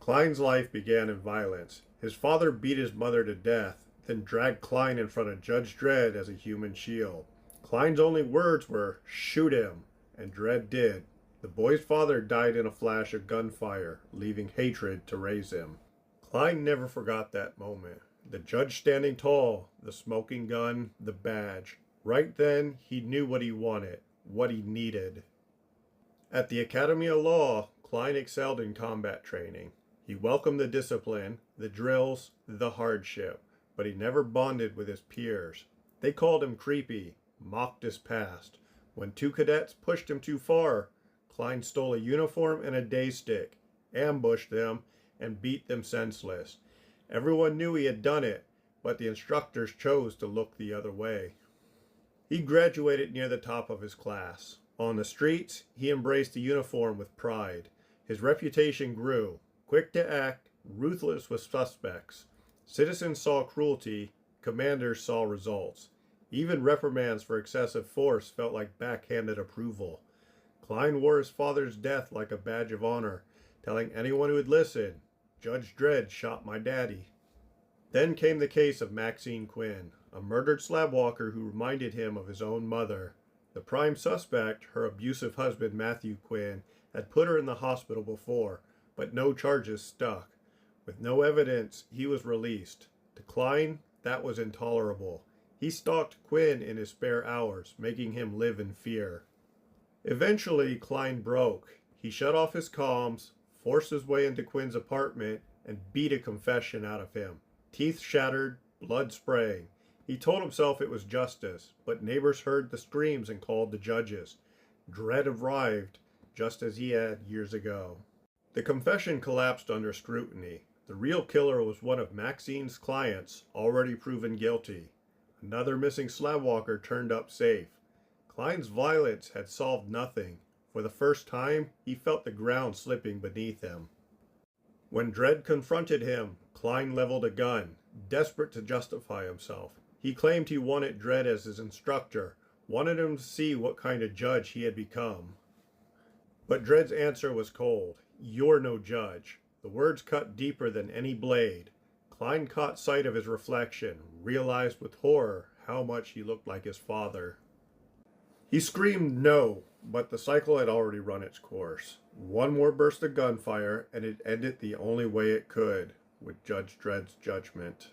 Klein's life began in violence. His father beat his mother to death, then dragged Klein in front of Judge Dredd as a human shield. Klein's only words were, "Shoot him," and Dredd did. The boy's father died in a flash of gunfire, leaving hatred to raise him. Klein never forgot that moment. The judge standing tall, the smoking gun, the badge. Right then, he knew what he wanted, what he needed. At the Academy of Law, Klein excelled in combat training. He welcomed the discipline, the drills, the hardship, but he never bonded with his peers. They called him creepy, mocked his past. When two cadets pushed him too far, Klein stole a uniform and a day stick, ambushed them, and beat them senseless. Everyone knew he had done it, but the instructors chose to look the other way. He graduated near the top of his class. On the streets, he embraced the uniform with pride. His reputation grew, quick to act, ruthless with suspects. Citizens saw cruelty, commanders saw results. Even reprimands for excessive force felt like backhanded approval. Klein wore his father's death like a badge of honor, telling anyone who would listen, "Judge Dredd shot my daddy." Then came the case of Maxine Quinn, a murdered slabwalker who reminded him of his own mother. The prime suspect, her abusive husband Matthew Quinn, had put her in the hospital before, but no charges stuck. With no evidence, he was released. To Klein, that was intolerable. He stalked Quinn in his spare hours, making him live in fear. Eventually, Klein broke. He shut off his comms, forced his way into Quinn's apartment, and beat a confession out of him. Teeth shattered, blood spraying. He told himself it was justice, but neighbors heard the screams and called the judges. Dredd arrived, just as he had years ago. The confession collapsed under scrutiny. The real killer was one of Maxine's clients, already proven guilty. Another missing slabwalker turned up safe. Klein's violence had solved nothing. For the first time, he felt the ground slipping beneath him. When Dredd confronted him, Klein leveled a gun, desperate to justify himself. He claimed he wanted Dredd as his instructor, wanted him to see what kind of judge he had become. But Dredd's answer was cold. "You're no judge." The words cut deeper than any blade. Klein caught sight of his reflection, realized with horror how much he looked like his father. He screamed no, but the cycle had already run its course. One more burst of gunfire, and it ended the only way it could, with Judge Dredd's judgment.